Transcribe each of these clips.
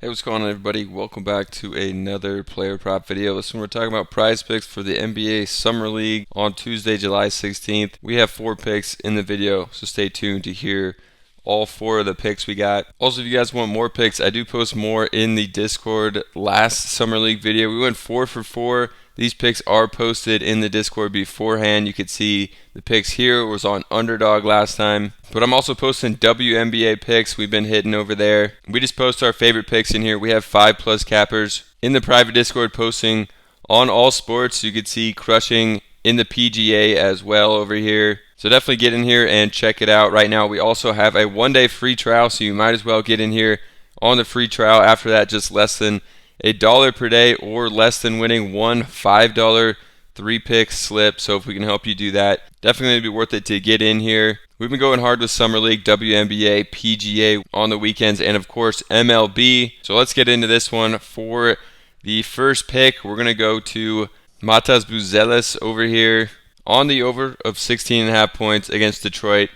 Hey, what's going on, everybody? Welcome back to another player prop video. Listen, we're talking about prize picks for the NBA Summer League on Tuesday, July 16th. We have 4 picks in the video, so stay tuned to hear all 4 of the picks we got. Also, if you guys want more picks, I do post more in the Discord. Last Summer League video, we went 4 for 4. These picks are posted in the Discord beforehand. You could see the picks here. It was on Underdog last time. But I'm also posting WNBA picks we've been hitting over there. We just post our favorite picks in here. We have 5+ cappers in the private Discord posting on all sports. You could see crushing in the PGA as well over here. So definitely get in here and check it out. Right now we also have a 1-day free trial, so you might as well get in here on the free trial. After that, just less than $1 per day or less than winning one $5 3-pick slip. So if we can help you do that, definitely be worth it to get in here. We've been going hard with Summer League, WNBA, PGA on the weekends, and of course MLB. So let's get into this one. For the first pick, we're going to go to Matas Buzelis over here on the over of 16.5 points against Detroit.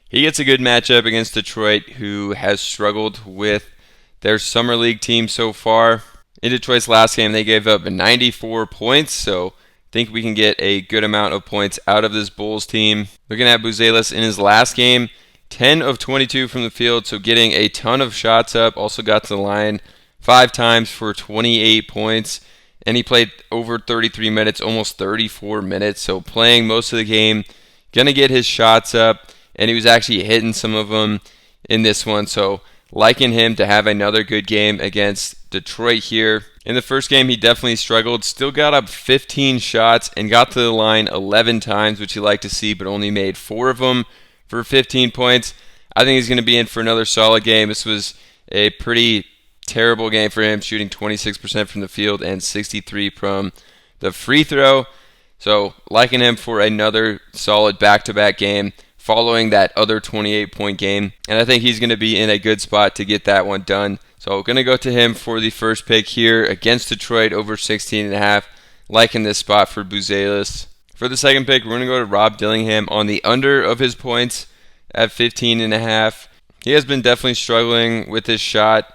He gets a good matchup against Detroit, who has struggled with their Summer League team so far. In Detroit's last game, they gave up 94 points, so I think we can get a good amount of points out of this Bulls team. Looking at Buzelis in his last game, 10 of 22 from the field, so getting a ton of shots up. Also got to the line 5 times for 28 points, and he played over 33 minutes, almost 34 minutes, so playing most of the game, going to get his shots up, and he was actually hitting some of them in this one, so liking him to have another good game against Detroit here. In the first game, he definitely struggled. Still got up 15 shots and got to the line 11 times, which you like to see, but only made 4 of them for 15 points. I think he's going to be in for another solid game. This was a pretty terrible game for him, shooting 26% from the field and 63% from the free throw. So liking him for another solid back-to-back game following that other 28-point game. And I think he's going to be in a good spot to get that one done. So going to go to him for the first pick here against Detroit over 16.5. Liking this spot for Buzelis. For the second pick, we're going to go to Rob Dillingham on the under of his points at 15.5. He has been definitely struggling with his shot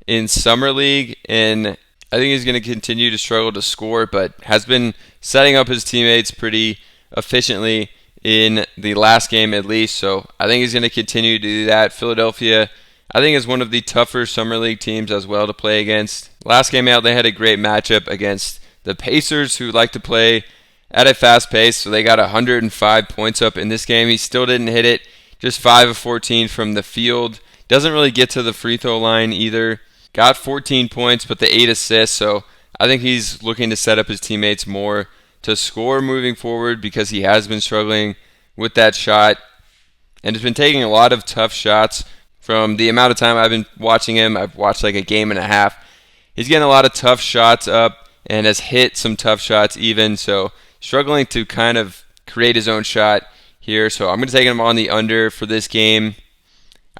in Summer League, and I think he's going to continue to struggle to score, but has been setting up his teammates pretty efficiently in the last game at least, so I think he's going to continue to do that. Philadelphia, I think, is one of the tougher Summer League teams as well to play against. Last game out, they had a great matchup against the Pacers, who like to play at a fast pace, so they got 105 points up in this game. He still didn't hit it, just 5 of 14 from the field. Doesn't really get to the free throw line either. Got 14 points, but the 8 assists, so I think he's looking to set up his teammates more to score moving forward because he has been struggling with that shot and has been taking a lot of tough shots. From the amount of time I've been watching him, I've watched like a game and a half. He's getting a lot of tough shots up and has hit some tough shots even, so struggling to kind of create his own shot here. So I'm going to take him on the under for this game.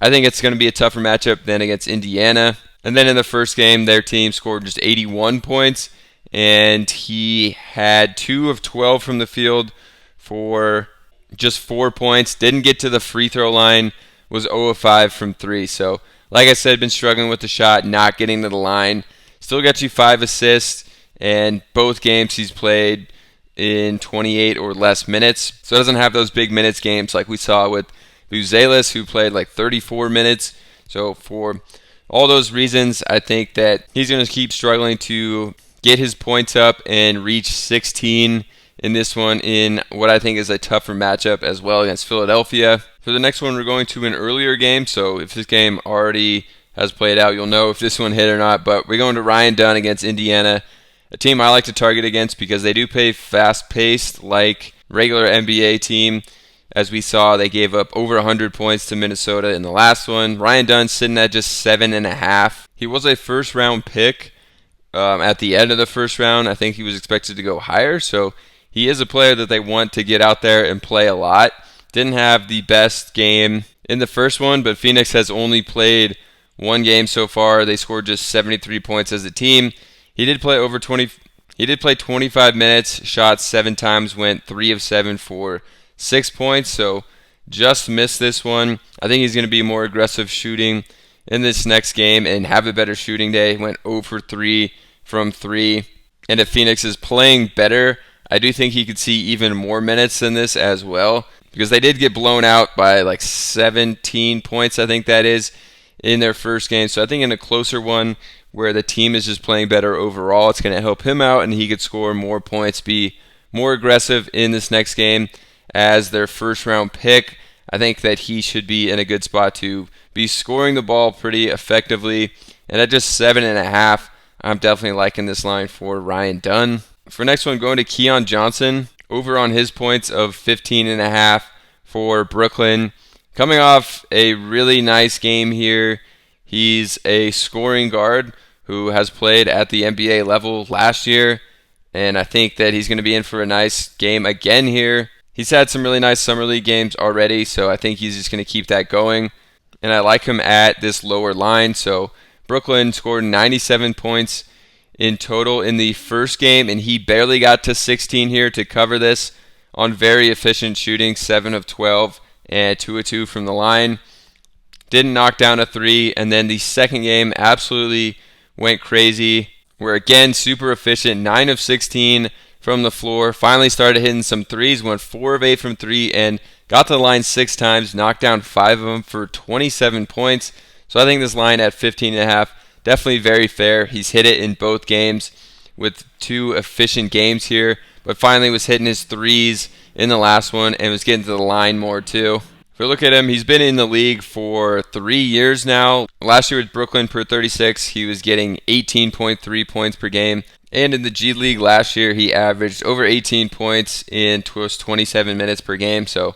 I think it's going to be a tougher matchup than against Indiana. And then in the first game, their team scored just 81 points, and he had 2 of 12 from the field for just 4 points. Didn't get to the free throw line, was 0 of 5 from 3. So, like I said, been struggling with the shot, not getting to the line. Still got you 5 assists, and both games he's played in 28 or less minutes. So doesn't have those big minutes games like we saw with Buzelis, who played like 34 minutes. So for all those reasons, I think that he's going to keep struggling to get his points up and reach 16 in this one in what I think is a tougher matchup as well against Philadelphia. For the next one, we're going to an earlier game, so if this game already has played out, you'll know if this one hit or not, but we're going to Ryan Dunn against Indiana, a team I like to target against because they do play fast-paced like regular NBA team. As we saw, they gave up over 100 points to Minnesota in the last one. Ryan Dunn sitting at just 7.5. He was a first-round pick at the end of the first round. I think he was expected to go higher, so he is a player that they want to get out there and play a lot. Didn't have the best game in the first one, but Phoenix has only played one game so far. They scored just 73 points as a team. He did play 25 minutes, shot 7 times, went 3 of 7 for 6 points, so just missed this one. I think he's going to be more aggressive shooting in this next game and have a better shooting day. Went 0 for 3 from 3. And if Phoenix is playing better, I do think he could see even more minutes than this as well, because they did get blown out by like 17 points, I think that is, in their first game. So I think in a closer one where the team is just playing better overall, it's going to help him out and he could score more points, be more aggressive in this next game as their first round pick. I think that he should be in a good spot to be scoring the ball pretty effectively. And at just 7.5, I'm definitely liking this line for Ryan Dunn. For next one, going to Keon Johnson, over on his points of 15.5 for Brooklyn. Coming off a really nice game here. He's a scoring guard who has played at the NBA level last year, and I think that he's going to be in for a nice game again here. He's had some really nice Summer League games already, so I think he's just going to keep that going. And I like him at this lower line. So Brooklyn scored 97 points in total in the first game, and he barely got to 16 here to cover this on very efficient shooting, 7 of 12 and 2 of 2 from the line. Didn't knock down a 3, and then the second game absolutely went crazy. We're again super efficient, 9 of 16 from the floor. Finally started hitting some threes, went 4 of 8 from 3, and got to the line 6 times, knocked down 5 of them for 27 points. So I think this line at 15.5, definitely very fair. He's hit it in both games with 2 efficient games here, but finally was hitting his threes in the last one and was getting to the line more too. If we look at him, he's been in the league for 3 years now. Last year with Brooklyn per 36, he was getting 18.3 points per game. And in the G League last year, he averaged over 18 points in 27 minutes per game. So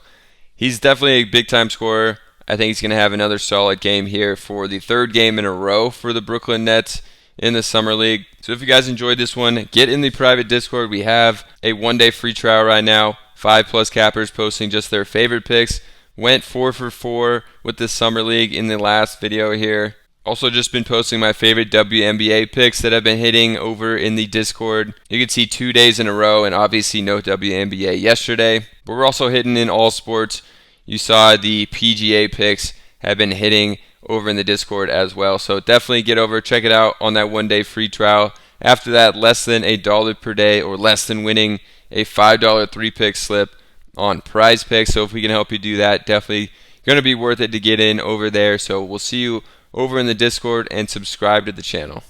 he's definitely a big-time scorer. I think he's going to have another solid game here for the 3rd game in a row for the Brooklyn Nets in the Summer League. So if you guys enjoyed this one, get in the private Discord. We have a 1-day free trial right now. 5+ cappers posting just their favorite picks. Went 4 for 4 with this Summer League in the last video here. Also just been posting my favorite WNBA picks that I've been hitting over in the Discord. You can see 2 days in a row, and obviously no WNBA yesterday. But we're also hitting in all sports. You saw the PGA picks have been hitting over in the Discord as well. So definitely get over, check it out on that 1-day free trial. After that, less than $1 per day, or less than winning a $5 3-pick slip on Prizepicks. So if we can help you do that, definitely going to be worth it to get in over there. So we'll see you over in the Discord, and subscribe to the channel.